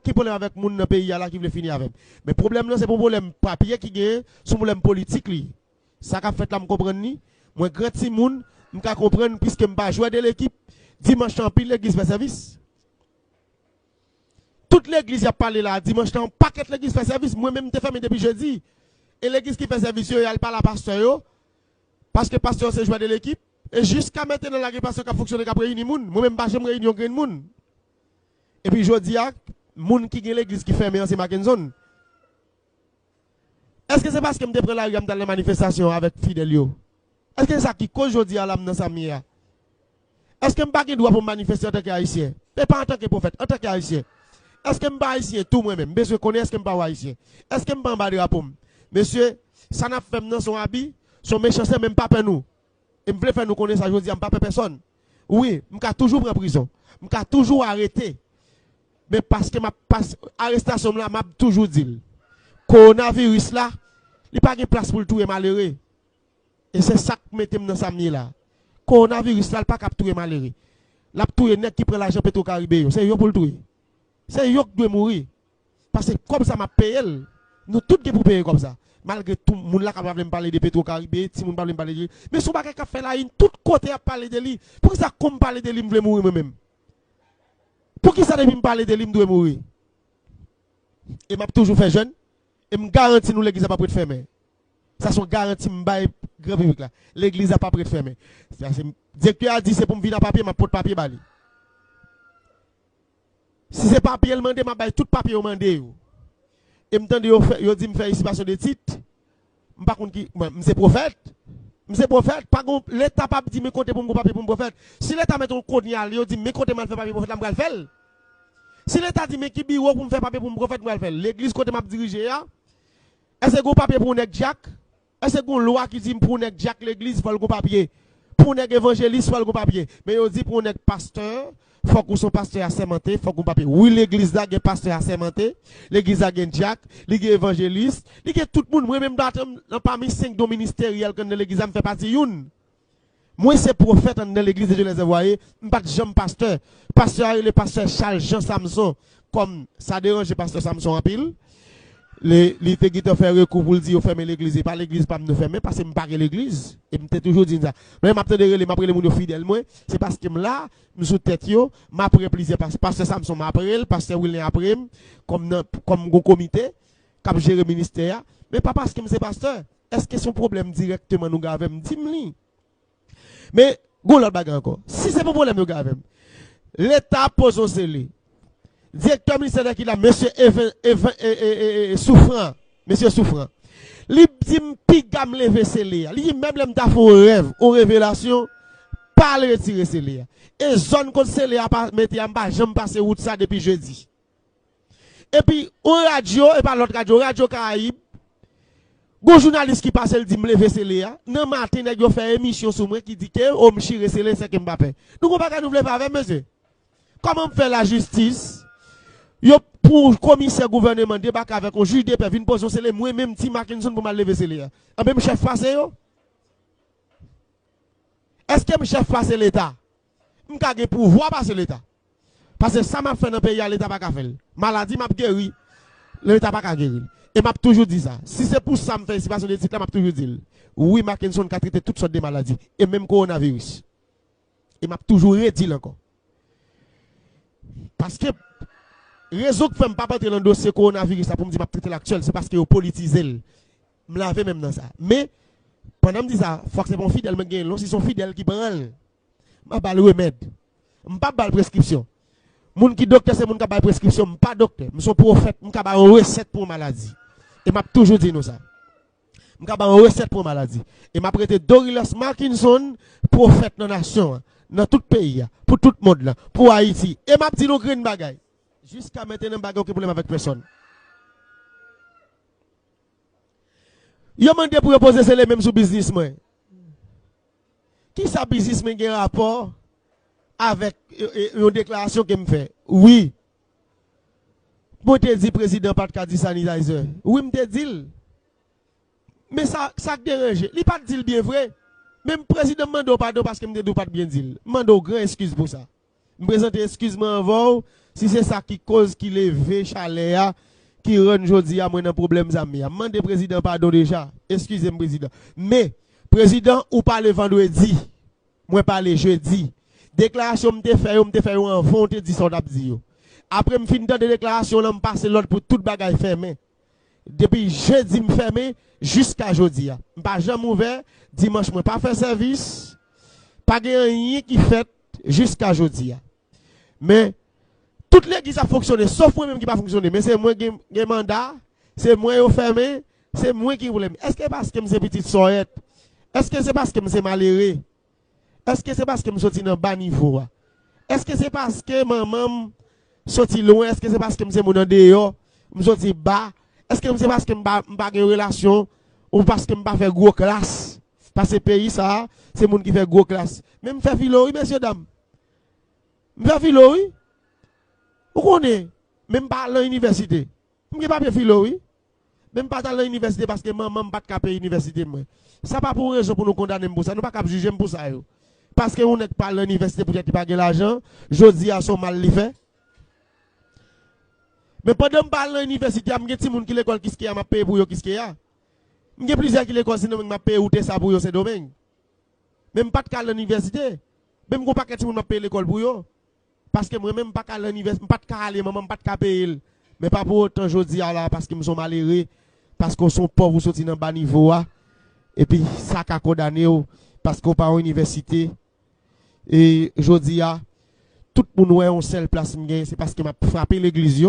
Qui problème avec moun dans pays là qui veut finir avec. Mais problème là c'est pour problème papier qui gagne, son problème politique li. Ça qu'a fait là me comprendre ni. Moi grand petit moun, m'ka comprendre puisque m'pa jouer de l'équipe, dimanche en pile l'église fait service. Toute l'église a parlé là, dimanche en paquet l'église fait service, moi même t'ai fermé depuis jeudi. Et l'église qui fait service yo, elle parle à pasteur yo parce que pasteur c'est jouer de l'équipe et jusqu'à maintenant la pasteur qui fonctionne qui réunir moun, moi même pas j'aime réunion grand moun. Et puis jodi a moun qui gagne l'église qui ferme c'est Mackenzie. Est-ce que c'est parce que me prend la rue dans les manifestations avec fidèles yo? Est-ce que c'est ça qui cause aujourd'hui à l'âme dans sa mia? Est-ce que je n'ai pas droit pour manifester en tant qu'haïtien? Mais pas en tant que prophète, en tant qu'haïtien. Est-ce que je ne suis pas haïtien tout moi-même? Monsieur, connais est-ce que je ne suis pas haïtien? Est-ce que je ne suis pas drapeau? Monsieur, ça n'a fait dans son habit, son méchant c'est même pas pour nous. Et je veux faire nous connaître ça aujourd'hui, je ne pas personne. Oui, je suis toujours en prison. Je suis toujours arrêté. Mais parce que ma arrestation là, m'a toujours dit. Coronavirus là, il n'y a pas de place pour le tout et malheureux. Et c'est ça que mettez dans sa mie là. Coronavirus là, pas capturer malheureux. La touye net qui prend l'argent Petro-Caribé, c'est yo pour le touye. C'est yo qui doit mourir. Parce que comme ça m'a payé, nous tous pour payer comme ça. Malgré tout le monde là qui va me parler de Petro-Caribé, si moun parle me parler de lui. Mais si on pas fait là, tout côté a parlé de lui. Pour ça comme parler de lui, me mourir moi-même. Pour qui ça devait me parler de lui, me doit mourir. Et m'a toujours fait jeune et me garantit nous l'église a pas prêt de fermer. Ça sont garanties m'baye grand public là. L'église a pas prêt de fermer. Directeur a dit c'est pour me vider papier, m'a porte papier bali. Si c'est papier le mandé, m'a baye tout papier au mandé. Et m'tende yo dit me faire ici de titre. M'pas contre qui m'se prophète. M'se prophète, pas l'état pas dit me compter pour me papier pour me prophète. Si l'état met un colonial, yo dit me compter mal faire papier pour prophète, m'gal faire. Si l'état dit me qui bureau pour me faire papier pour me prophète, m'gal faire. L'église côté m'a dirigé là. Est-ce que go papier pour nèg Jack? Est-ce que une loi qui dit pour nèg Jack l'église faut le papier? Pour nèg évangéliste faut le papier. Mais yo dit pour nèg pasteur, faut que son pasteur assermenté, faut qu'on papier. Oui, l'église là, il y a pasteur assermenté, l'église là, il y a Jack, il y a évangéliste, il y a tout le monde, moi même dans parmi 5 dons ministériels que l'église me fait partie une. Moi c'est prophète dans l'église de Dieu les envoyés, pas de Jean pasteur. Pasteur le pasteur Charles Jean Samson comme ça dérange le pasteur Samson en pile. Les qui te fait recours pour le dire fermer l'église et pas l'église pas me fermer parce que me parle l'église et me toujours dit ça. Mais m'a tande relé m'a prélé moun fidèle moi, c'est parce que là me sous tête yo, m'a prélé plaisir pasteur Samson m'a prélé, pasteur William après comme comité cap gérer ministère, mais pas parce que c'est pasteur. Est-ce que son problème directement nous gave me dit m'li. Mais go l'autre bagarre encore. Si c'est pas problème nous gave. L'état pose au scellé. Directeur ministère qui là, monsieur Souffrant, monsieur Souffrant. Li dit pigam lever scellé. Li même l'aime ta font rêve, aux révélations, pas le retirer scellé. Et zone contre scellé a pas mettre en bas, j'aime passer route ça depuis jeudi. Et puis, on radio, et pas l'autre radio Caraïbe, bon journaliste qui passe, il dit me lever scellé. Non, matin, il a fait émission sur moi qui dit que, oh, m'chire scellé, c'est que Mbappé. Nous, on va pas nous lever avec monsieur. Comment faire la justice? Yo pour commissaire gouvernement débarque avec un juge de paix vinn poser c'est moi même Tim Mackinson pour mal lever c'est là. En même chef face yo. Est-ce que mon chef face l'état? M'ka gen pouvoir passer l'état. Parce que ça m'a fait dans pays l'état pas ka faire. Maladie m'a guéri, l'état pas ka guérir. Et m'a toujours dit ça. Si c'est pour ça me faire situation de titre m'a toujours dit. Oui, Mackinson a traité toutes sortes de maladies et même coronavirus. Et m'a toujours redit encore. Parce que raison que je pas entrer dans le dossier coronavirus pour me dire que je traiter l'actuel, c'est parce que vous politisez. Je me lave même dans ça. Mais, pendant que je dis ça, il faut que c'est bon fidèle, si son fidèle qui prend, je ne pas le remède. Je ne pas la prescription. Moun qui docteur, c'est moun qui a la prescription, je ne pas docteur. Je suis prophète, je pas une recette pour maladie. Et je toujours dit nous ça. Je pas une recette pour maladie. Et je prêté Douglas Mackinson, prophète dans la nation, dans tout le pays, pour tout le monde, pour Haïti. Et je dit nous green bagay. Jusqu'à maintenant, je n'ai aucun problème avec personne. Yo demandé pour poser c'est les mêmes sur business moi. Qui ça business mais un rapport avec une déclaration que me fait? Oui. Moi te dit président pas de dit sanitizer. Oui, me te dit. Mais ça dérange. Il pas dit bien vrai. Même président mando pardon parce que me dit pas bien dit. Mando grand excuse pour ça. Me présenter excuse-moi avant si c'est ça qui cause qui lève chalet qui rend jodi à moi un problème zami. Mande président pardon déjà. Excusez-moi président. Mais président ou parle vendredi, moi parle jeudi. Déclaration me fait en vont te dit son dit. Après me fin de déclaration là me passer l'autre pour toute bagaille fermé. Depuis jeudi me fermé jusqu'à jeudi. Pas jamais ouvert, dimanche moi pas faire service. Pas rien qui fait jusqu'à jeudi. Mais toute l'église a fonctionné, sauf moi même qui pas fonctionné. Mais c'est moi qui ai mandat, c'est moi qui fermé, c'est moi qui voulais. Est-ce que c'est parce que je suis petite soette? Est-ce que c'est parce que je suis malheureux? Est-ce que c'est parce que je suis dans bas niveau? Est-ce que c'est parce que maman sorti loin? Est-ce que c'est parce que je suis mon dehors? Je suis bas? Est-ce que c'est parce que je n'ai pas de relation? Ou parce que je n'ai pas fait gros classe? Parce que pays, ça, c'est le monde qui fait gros classe. Même faire philo, oui, messieurs, dames. Faire philo, oui. Vous connaissez? Même pas à l'université. Je n'ai pas fait philo, oui. Même pas à l'université parce que maman n'a pas de l'université. Ça pas pour raison pour nous condamner pour ça. Nous pas qu'à juger pour ça. Parce que on n'est pas à l'université pour qu'il pas de l'argent. Je dis à son mal fait. Mais pendant que je parle à l'université, il y a des gens qui l'école qui a payé pour eux, qui a. Il y a plusieurs qui l'école sinon m'a payé ou ça pour eux ce domaine. Même pas de l'université. Même pas que gens m'a payé l'école pour eux. Parce que moi même pas à l'université, pas de aller, maman pas de payer. Mais pas pour autant je dis là parce que nous sommes malheureux, parce qu'on sont pauvres sortis dans bas niveau et puis ça a condamné parce qu'on pas en université. Et je dis tout le monde est en seule place c'est parce que m'a frappé l'église.